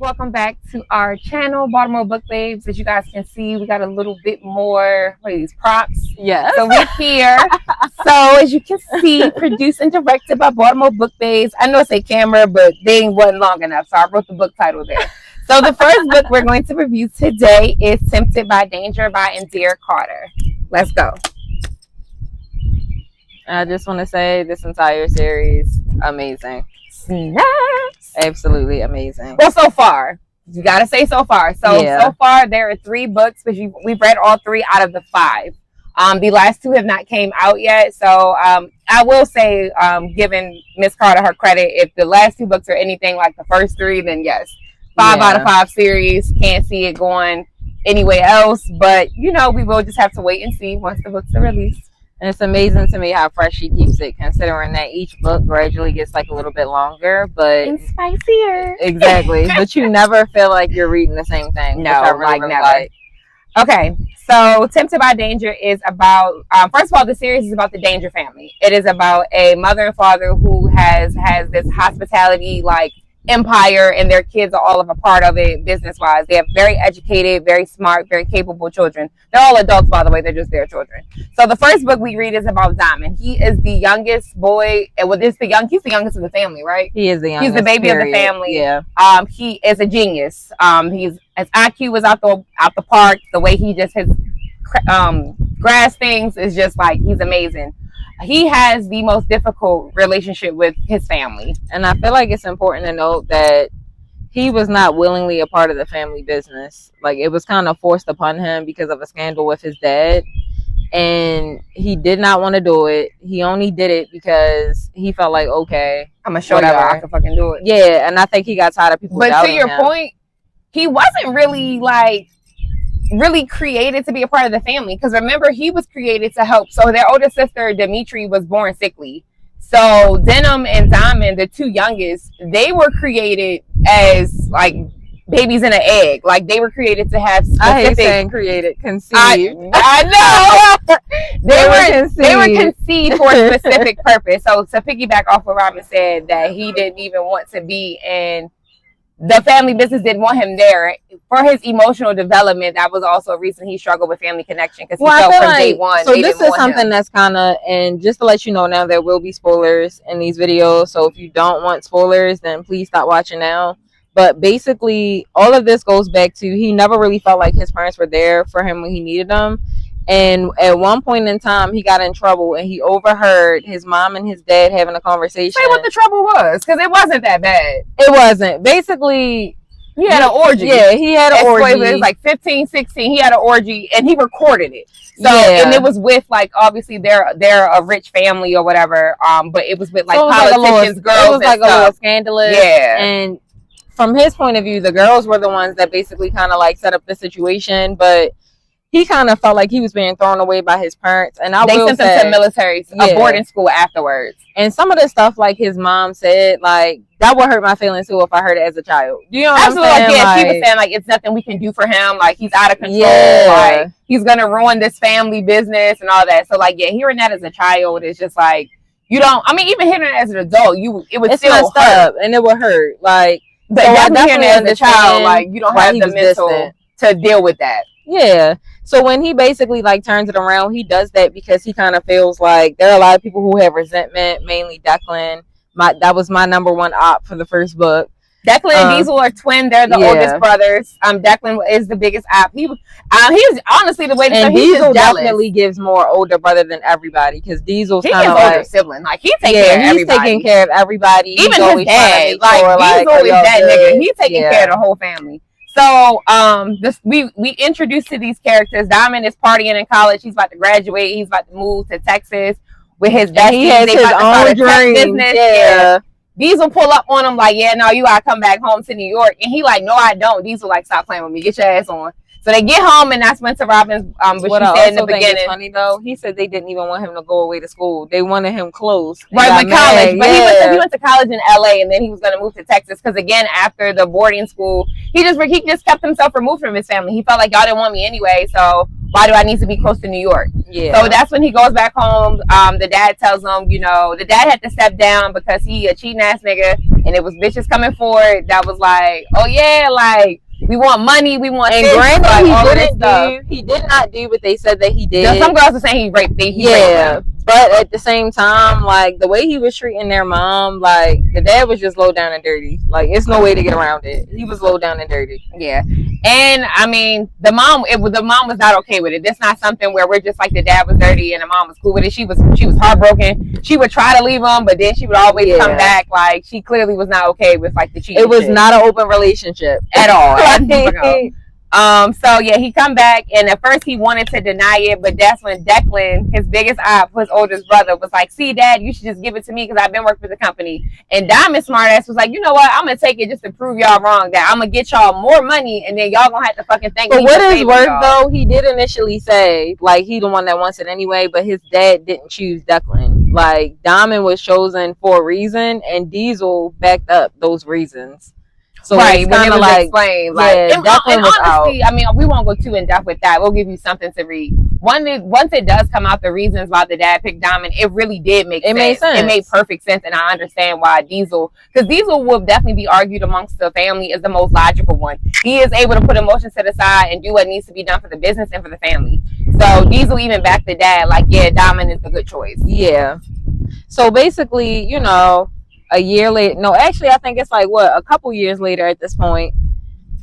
Welcome back to our channel, Baltimore Book Babes. As you guys can see, we got a little bit more these props. Yes. So we're here. So as you can see, produced and directed by Baltimore Book Babes. I know it's a camera, but they wasn't long enough, so I wrote the book title there. So the first book we're going to review today is Tempted by Danger by Endiya Carter. Let's go. I just want to say this entire series, amazing. Snaps. Absolutely amazing. Well, so far. You got to say so far. So far, there are 3 books, but we've read all 3 out of the 5. The last 2 have not came out yet. So I will say, giving Miss Carter her credit, if the last 2 books are anything like the first 3, then yes. 5 out of 5 series. Can't see it going anywhere else. But, we will just have to wait and see once the books are released. And it's amazing to me how fresh she keeps it, considering that each book gradually gets like a little bit longer, but and spicier. Exactly. But you never feel like you're reading the same thing. No, really never. Okay, so Tempted by Danger is about, first of all, the series is about the Danger family. It is about a mother and father who has this hospitality empire, and their kids are all of a part of it business-wise. They have very educated, very smart, very capable children. They're all adults, by the way. They're just their children. So the first book we read is about Diamond. He is the youngest boy. Well, he's the youngest of the family, right? He is the youngest. He's the baby of the family. Yeah. He is a genius. His IQ was out the park. The way he just grasps things is just he's amazing. He has the most difficult relationship with his family. And I feel like it's important to note that he was not willingly a part of the family business. It was kind of forced upon him because of a scandal with his dad. And he did not want to do it. He only did it because he felt like, okay, I'm going to show you I can fucking do it. Yeah, and I think he got tired of people doubting him. But to your point, he wasn't really really created to be a part of the family, because remember, he was created to help. So their older sister Dimitri was born sickly, so Denim and Diamond, the 2 youngest, they were created as babies in an egg. They were created to have specific, I hate saying created, conceived. I know. they were conceived for a specific purpose. So to piggyback off what Robin said, that he didn't even want to be in the family business, didn't want him there for his emotional development. That was also a reason he struggled with family connection, because he felt from day one. So this is something that's kind of, and just to let you know now, there will be spoilers in these videos. So if you don't want spoilers, then please stop watching now. But basically, all of this goes back to he never really felt like his parents were there for him when he needed them. And at one point in time, he got in trouble, and he overheard his mom and his dad having a conversation. Say what the trouble was, because it wasn't that bad. It wasn't. Basically, he had an orgy. Yeah, he had an orgy. It was 15, 16. He had an orgy, and he recorded it. So, and it was with obviously they're a rich family or whatever. But it was with politicians, girls. It was a little scandalous. Yeah. And from his point of view, the girls were the ones that basically kind of set up the situation, but he kind of felt like he was being thrown away by his parents. And they sent him to military, a boarding school afterwards. And some of the stuff his mom said, that would hurt my feelings too if I heard it as a child. Do you know what I'm saying? Yeah, she was saying it's nothing we can do for him. He's out of control. Yeah. He's gonna ruin this family business and all that. So hearing that as a child is just you don't. I mean, even hearing it as an adult, it would still messed hurt. Up, and it would hurt. But definitely hearing it as a child, you don't have the mental to deal with that. Yeah. So when he basically turns it around, he does that because he kind of feels like there are a lot of people who have resentment, mainly Declan. That was my number 1 op for the first book. Declan and Diesel are twin. They're the oldest brothers. Declan is the biggest op. He's honestly the way to say Diesel definitely gives more older brother than everybody, because Diesel's kind of older sibling. He takes care of everybody. He's taking care of everybody. Even his dad. He's always that nigga. He's taking care of the whole family. So we introduced to these characters. Diamond is partying in college. He's about to graduate. He's about to move to Texas with his besties. He has his own dream. Yeah. Diesel pull up on him yeah, no, you gotta come back home to New York. And he no, I don't. Diesel stop playing with me. Get your ass on. So they get home, and that's when to Robin's what she said in the beginning. Funny though, he said they didn't even want him to go away to school. They wanted him close. Right, with college. But he went to college in LA, and then he was gonna move to Texas because again, after the boarding school, he just kept himself removed from his family. He felt like y'all didn't want me anyway, so why do I need to be close to New York? Yeah. So that's when he goes back home. The dad tells him, the dad had to step down because he a cheating ass nigga. and it was bitches coming forward that was like, oh yeah, like we want money, we want and this, granted, like, he did not do what they said that he did. Some girls are saying he raped them. But at the same time, like the way he was treating their mom, like the dad was just low down and dirty. Like it's no way to get around it. He was low down and dirty. Yeah, and I mean the mom was not okay with it. That's not something where we're just like the dad was dirty and the mom was cool with it. She was heartbroken. She would try to leave him, but then she would always come back. Like she clearly was not okay with like the cheating. It was not an open relationship at all. So yeah, he come back, and at first he wanted to deny it, but that's when Declan, his biggest op, his oldest brother, was like, see, Dad, you should just give it to me because I've been working for the company. And Diamond smartass was like, you know what, I'm gonna take it just to prove y'all wrong, that I'm gonna get y'all more money, and then y'all gonna have to fucking thank me. For what it's worth, though, he did initially say like he the one that wants it anyway, but his dad didn't choose Declan. Like Diamond was chosen for a reason, and Diesel backed up those reasons. So right, when it was like explained, like, and honestly, I mean, we won't go too in depth with that. We'll give you something to read. Once it does come out, the reasons why the dad picked Diamond, it really did make sense. Made sense. It made perfect sense, and I understand why Diesel, because Diesel will definitely be argued amongst the family as the most logical one. He is able to put emotions to the side and do what needs to be done for the business and for the family. So Diesel even backed the dad, like, yeah, Diamond is the good choice. Yeah. So basically, you know, a year later, no, actually, I think it's like a couple years later at this point,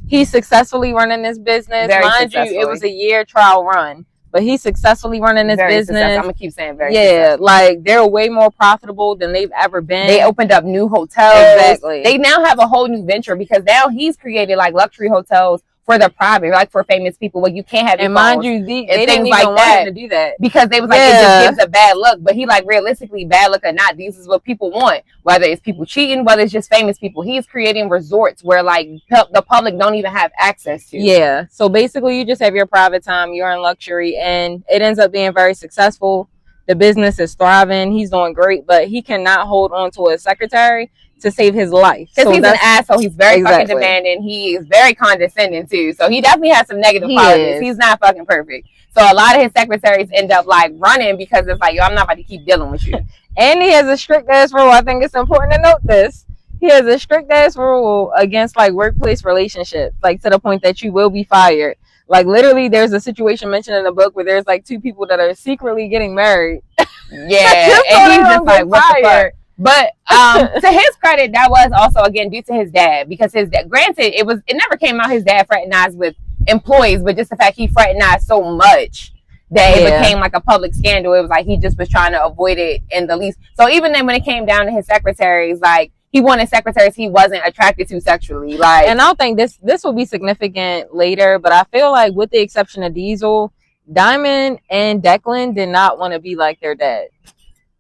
he's successfully running this business. Mind you, it was a year trial run, but he's successfully running this business. I'm gonna keep saying very successful. Like they're way more profitable than they've ever been. They opened up new hotels. Exactly. They now have a whole new venture because now he's created like luxury hotels for the private, like for famous people, where you can't have your mind you, they didn't even want him to do that because they was like, it just gives a bad look. But he like, realistically, bad look or not, this is what people want. Whether it's people cheating, whether it's just famous people, he's creating resorts where like the public don't even have access to. Yeah. So basically, you just have your private time. You're in luxury, and it ends up being very successful. The business is thriving. He's doing great, but he cannot hold on to a secretary to save his life. Because he's an asshole. He's very fucking demanding. He is very condescending too. So he definitely has some negative qualities. He's not fucking perfect. So a lot of his secretaries end up like running because it's like, yo, I'm not about to keep dealing with you. And he has a strict ass rule. I think it's important to note this. He has a strict ass rule against like workplace relationships, like to the point that you will be fired. Like literally, there's a situation mentioned in the book where there's like two people that are secretly getting married. Yeah, and he's just like, what the fuck? But to his credit, that was also again due to his dad, because his dad, granted, it never came out his dad fraternized with employees, but just the fact he fraternized so much that it became like a public scandal. It was like he just was trying to avoid it in the least. So even then, when it came down to his secretaries, like he wanted secretaries he wasn't attracted to sexually. Like, and I don't think this will be significant later, but I feel like with the exception of Diesel, Diamond and Declan did not want to be like their dad.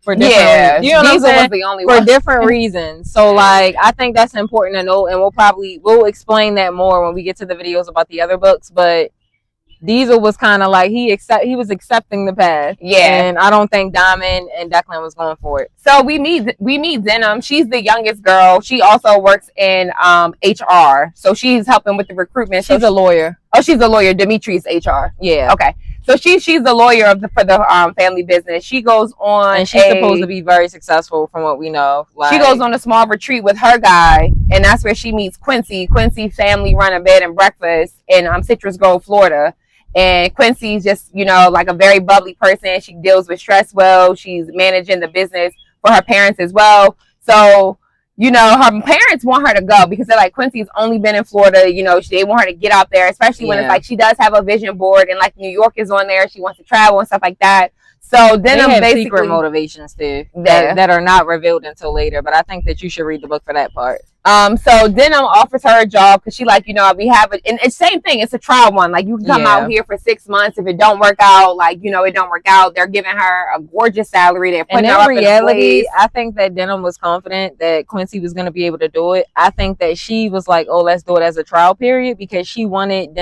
For different reasons. You know what I'm saying? Was the only one. For different reasons. So like I think that's important to note, and we'll explain that more when we get to the videos about the other books. But Diesel was kind of like he was accepting the path. Yeah. And I don't think Diamond and Declan was going for it. So we meet Denim. She's the youngest girl. She also works in HR. So she's helping with the recruitment. She's a lawyer. Oh, she's a lawyer. Dimitri's HR. Yeah. Okay. So she's the lawyer for the family business. She goes on, and she's supposed to be very successful from what we know. Like, she goes on a small retreat with her guy, and that's where she meets Quincy. Quincy family run a bed and breakfast in Citrus Grove, Florida. And Quincy's just, you know, like a very bubbly person. She deals with stress well. She's managing the business for her parents as well. So, you know, her parents want her to go because they're like, Quincy's only been in Florida. You know, they want her to get out there, especially when it's like she does have a vision board and like New York is on there. She wants to travel and stuff like that. So then they have basically secret motivations too that are not revealed until later. But I think that you should read the book for that part. So Denim offers her a job because she like, you know, we have it, and it's same thing. It's a trial one. Like you can come out here for 6 months. If it don't work out, like, you know, it don't work out. They're giving her a gorgeous salary. They're putting her up in reality. I think that Denim was confident that Quincy was going to be able to do it. I think that she was like, oh, let's do it as a trial period because she wanted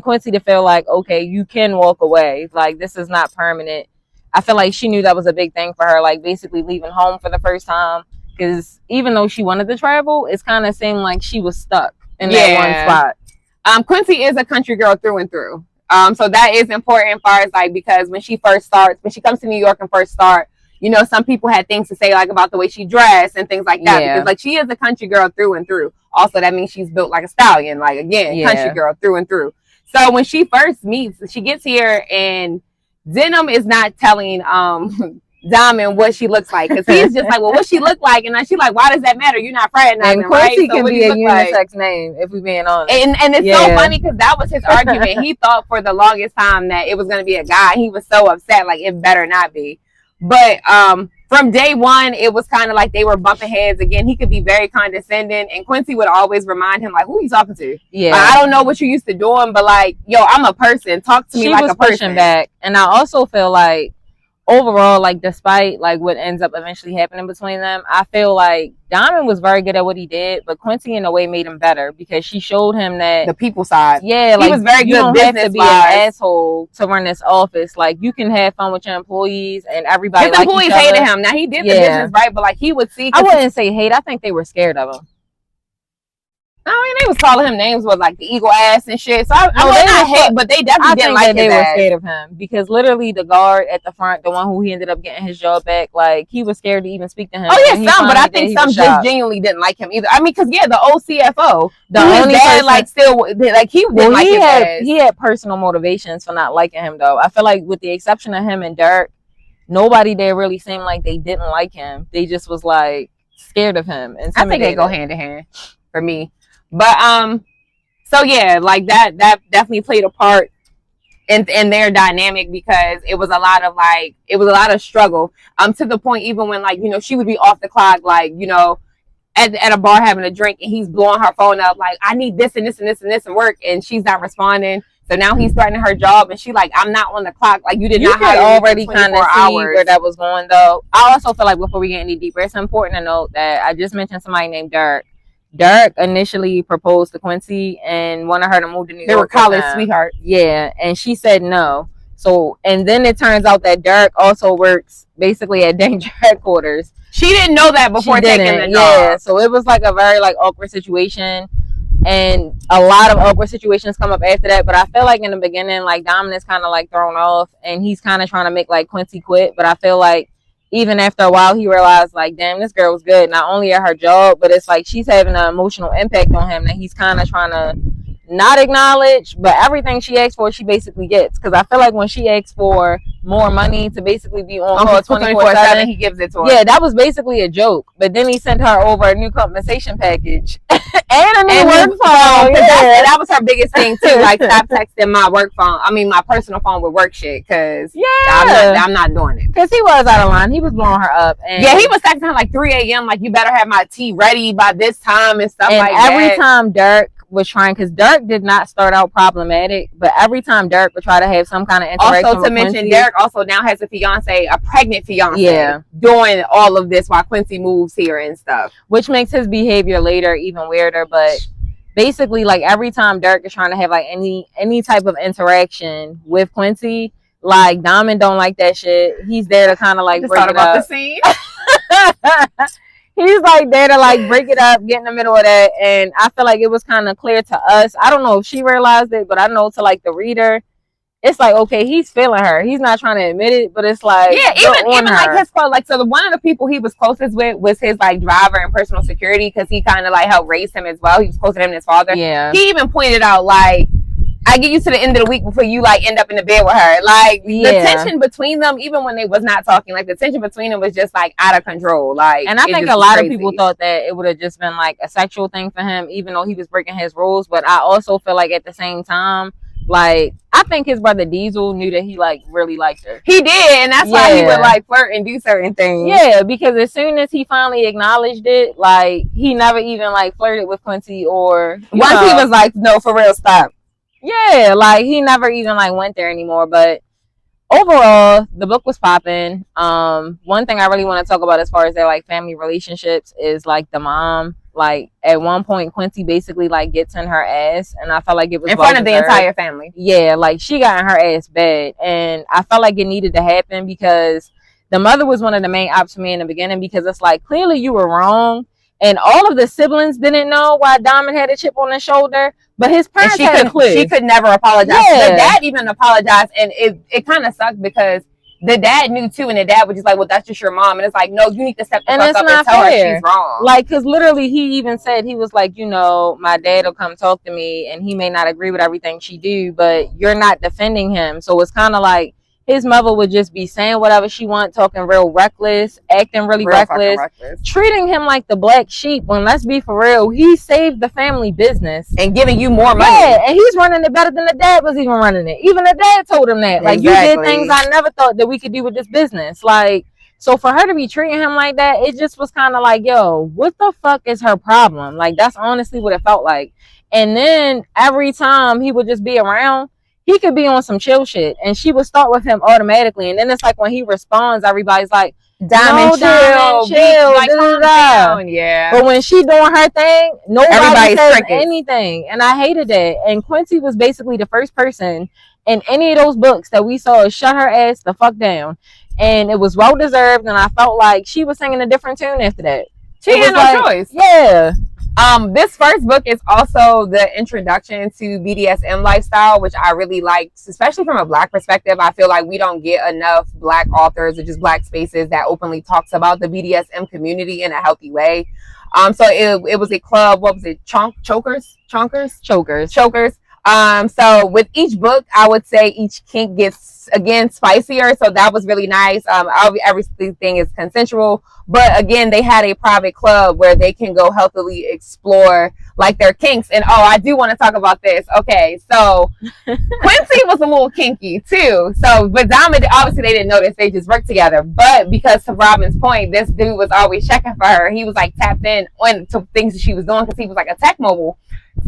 Quincy to feel like, okay, you can walk away. Like this is not permanent. I feel like she knew that was a big thing for her, like basically leaving home for the first time. Because even though she wanted to travel, it's kind of seemed like she was stuck in that one spot. Quincy is a country girl through and through. So that is important as far as like, because when she comes to New York and first start, you know, some people had things to say like about the way she dressed and things like that, because like she is a country girl through and through. Also, that means she's built like a stallion, like again, country girl through and through. So when she first meets, she gets here and Denim is not telling Diamond what she looks like, because he's just like, well, what she look like, and then she's like, why does that matter? You're not fraternizing, and Quincy right? So can be a unisex like? name, if we being honest. And it's so funny because that was his argument. He thought for the longest time that it was going to be a guy. He was so upset, like it better not be. But from day one, it was kind of like they were bumping heads again. He could be very condescending, and Quincy would always remind him, like, who are you talking to? Yeah, like, I don't know what you used to doing, but like, yo, I'm a person. Talk to me like a person. She was pushing back, and I also feel like overall, like despite like what ends up eventually happening between them, I feel like Diamond was very good at what he did, but Quincy in a way made him better because she showed him that the people side. Yeah, like he was very you good. Don't have to be an asshole to run this office. Like you can have fun with your employees and everybody. His employees hated him. Now he did the business right, but like he would see. I wouldn't say hate. I think they were scared of him. I mean, they was calling him names with like the eagle ass and shit. So I would not hate, but they definitely didn't like his they ass. were scared of him because literally the guard at the front, the one who he ended up getting his job back, like he was scared to even speak to him. Oh yeah, some, but I think some just genuinely didn't like him either. I mean, because yeah, the old CFO, the only dad, like still like he didn't like his ass. He had personal motivations for not liking him though. I feel like with the exception of him and Dirk, nobody there really seemed like they didn't like him. They just was like scared of him. I think they go hand in hand for me. But so yeah, like that definitely played a part in their dynamic because it was a lot of struggle. To the point even when like, you know, she would be off the clock, like, you know, at a bar having a drink and he's blowing her phone up like, I need this and this and this and this and work, and she's not responding. So now he's threatening her job, and she like, I'm not on the clock. Like you not hire already kind of see where that was going though. I also feel like before we get any deeper, it's important to note that I just mentioned somebody named Dirk. Dirk initially proposed to Quincy and wanted her to move to New York. They were college sweethearts. Yeah, and she said no. So, and then it turns out that Dirk also works basically at Danger headquarters. She didn't know that before taking the job. Yeah, so it was like a very like awkward situation. And a lot of awkward situations come up after that. But I feel like in the beginning, like Diamond is kind of like thrown off and he's kind of trying to make like Quincy quit. But I feel like even after a while, he realized, like, damn, this girl was good, not only at her job, but it's like she's having an emotional impact on him that he's kind of trying to not acknowledge, but everything she asks for, she basically gets. Because I feel like when she asks for more money to basically be on call 24/7, he gives it to her. Yeah, that was basically a joke. But then he sent her over a new compensation package and a new work phone. Yeah. That was her biggest thing, too. Like, stop texting my work phone. I mean, my personal phone with work shit. Because I'm not doing it. Because he was out of line. He was blowing her up. And yeah, he was texting her like 3 a.m. Like, you better have my tea ready by this time and stuff like that. And every time Dirk was trying, because Dirk did not start out problematic, but every time Dirk would try to have some kind of interaction also to mention Quincy, Dirk also now has a fiance, a pregnant fiance, doing all of this while Quincy moves here and stuff, which makes his behavior later even weirder. But basically, like every time Dirk is trying to have like any type of interaction with Quincy, like Diamond don't like that shit. He's there to kind of like break it up. The scene. He's like there to like break it up, get in the middle of that. And I feel like it was kind of clear to us. I don't know if she realized it, but I know to like the reader, it's like, okay, he's feeling her. He's not trying to admit it, but it's like, yeah, even like his close, like, so one of the people he was closest with was his like driver and personal security, because he kind of like helped raise him as well. He was closer to him than his father. Yeah, he even pointed out like, I get you to the end of the week before you like end up in the bed with her. Like the tension between them, even when they was not talking, like the tension between them was just like out of control. Like, and I think a lot of people thought that it would have just been like a sexual thing for him, even though he was breaking his rules. But I also feel like at the same time, like I think his brother Diesel knew that he like really liked her. He did, and that's why he would like flirt and do certain things. Yeah, because as soon as he finally acknowledged it, like he never even like flirted with Quincy or once he was like, no, for real, stop. Yeah, like he never even like went there anymore. But overall, the book was popping. One thing I really want to talk about as far as their like family relationships is like the mom. Like at one point, Quincy basically like gets in her ass, and I felt like it was in front of the entire family. Yeah, like she got in her ass bad, and I felt like it needed to happen because the mother was one of the main ops for me in the beginning, because it's like clearly you were wrong. And all of the siblings didn't know why Diamond had a chip on his shoulder, but his parents had a clue. She could never apologize. Yeah. The dad even apologized, and it kind of sucked because the dad knew too, and the dad was just like, well, that's just your mom. And it's like, no, you need to step the And fuck it's up not and tell her fair. she's wrong. Like, because literally he even said, he was like, you know, my dad will come talk to me and he may not agree with everything she do, but you're not defending him. So it's kind of like his mother would just be saying whatever she want, talking real reckless, acting really reckless, treating him like the black sheep, when let's be for real, he saved the family business and giving you more money. Yeah, and he's running it better than the dad was even running it. Even the dad told him that. Like, you did things I never thought that we could do with this business. Like, so for her to be treating him like that, it just was kind of like, yo, what the fuck is her problem? Like, that's honestly what it felt like. And then every time he would just be around, he could be on some chill shit, and she would start with him automatically. And then it's like when he responds, everybody's like, Diamond, chill, like, calm down. Yeah. But when she doing her thing, nobody says anything, and I hated that. And Quincy was basically the first person in any of those books that we saw shut her ass the fuck down, and it was well deserved. And I felt like she was singing a different tune after that. She had no choice. Yeah. This first book is also the introduction to BDSM lifestyle, which I really liked, especially from a black perspective. I feel like we don't get enough black authors or just black spaces that openly talks about the BDSM community in a healthy way. So it was a club. What was it? Chokers. So with each book, I would say each kink gets, again, spicier. So that was really nice. Everything is consensual. But again, they had a private club where they can go healthily explore like their kinks. And I do want to talk about this. Okay, so Quincy was a little kinky too. So, but Diamond, obviously they didn't notice. They just worked together. But because to Robin's point, this dude was always checking for her. He was like tapped in on to things that she was doing because he was like a tech mobile.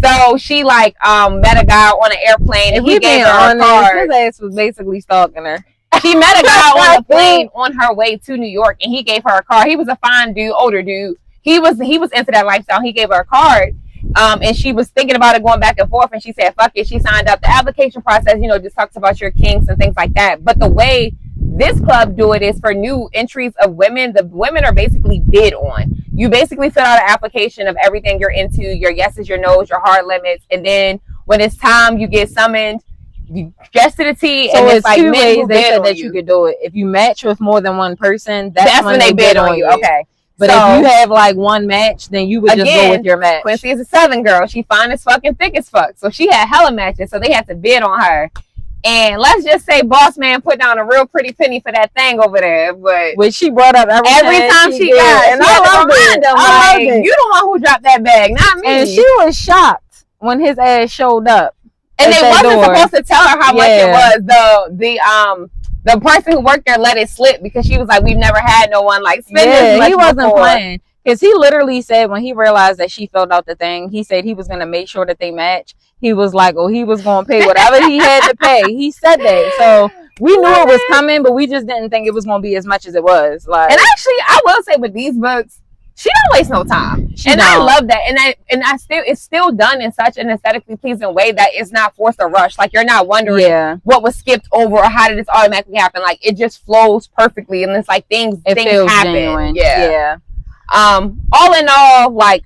So she like met a guy on an airplane, and he gave her a card. His ass was basically stalking her. She met a guy on a plane on her way to New York, and he gave her a card. He was a fine dude, older dude. He was into that lifestyle. He gave her a card, and she was thinking about it going back and forth, and she said, fuck it. She signed up. The application process, just talks about your kinks and things like that. But the way this club do it is for new entries of women. The women are basically bid on. You basically fill out an application of everything you're into, your yeses, your nos, your hard limits, and then when it's time, you get summoned. You dress to the T, so and it's like 2 ways they said that you could do it. If you match with more than one person, that's when they bid on you. Okay. But if you have like one match, then you would just go with your match. Quincy is a Southern girl. She fine as fuck and thick as fuck. So she had hella matches. So they had to bid on her. And let's just say Boss Man put down a real pretty penny for that thing over there. But which she brought up every time she got. And I loved it. You the one who dropped that bag, not me. And she was shocked when his ass showed up. And they wasn't supposed to tell her how much it was. The person who worked there let it slip because she was like, we've never had no one like spend this much. He wasn't playing. Because he literally said when he realized that she filled out the thing, he said he was going to make sure that they match. He was like, he was going to pay whatever he had to pay. He said that. So we knew it was coming, but we just didn't think it was going to be as much as it was. Like, and actually, I will say with these books, she don't waste no time. I love that. And it's still done in such an aesthetically pleasing way that it's not forced or rushed. Like, you're not wondering what was skipped over or how did this automatically happen. Like, it just flows perfectly, and it's like things happen. Genuine. Yeah. All in all, like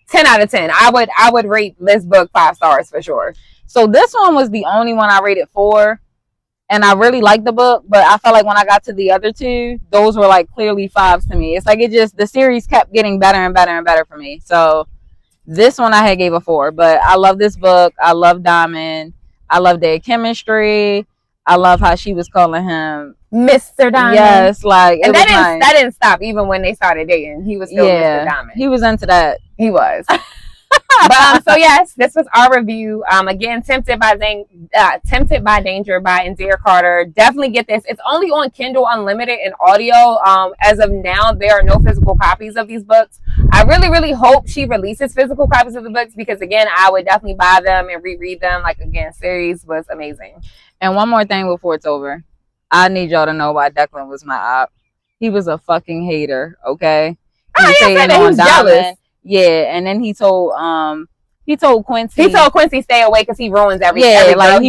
10 out of 10. I would rate this book 5 stars for sure. So this one was the only one I rated 4. And I really liked the book, but I felt like when I got to the other 2, those were like clearly 5s to me. It's like the series kept getting better and better and better for me. So this one I had gave a 4, but I love this book. I love Diamond. I love their chemistry. I love how she was calling him Mr. Diamond. Yes, like, and that didn't stop even when they started dating. He was still Mr. Diamond. He was into that. He was. But so yes, this was our review. Again, Tempted by Danger by Endiya Carter. Definitely get this. It's only on Kindle Unlimited and audio. As of now, there are no physical copies of these books. I really, really hope she releases physical copies of the books because again, I would definitely buy them and reread them. Like again, series was amazing. And one more thing before it's over, I need y'all to know why Declan was my op. He was a fucking hater. Okay. He was jealous. Yeah, and then he told Quincy. He told Quincy stay away because he ruins everything. Yeah, like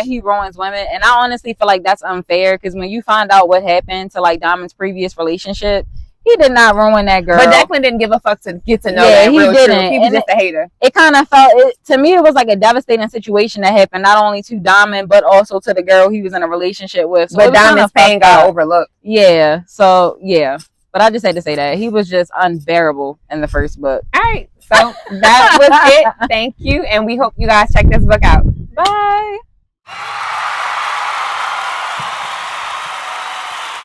he ruins women, and I honestly feel like that's unfair because when you find out what happened to like Diamond's previous relationship, He did not ruin that girl. But Declan didn't give a fuck to get to know that real truth. He was just a hater. It kind of felt, to me, it was like a devastating situation that happened not only to Diamond, but also to the girl he was in a relationship with. So but Diamond's pain got overlooked. Yeah. So, yeah. But I just had to say that. He was just unbearable in the first book. All right. So that was it. Thank you. And we hope you guys check this book out. Bye.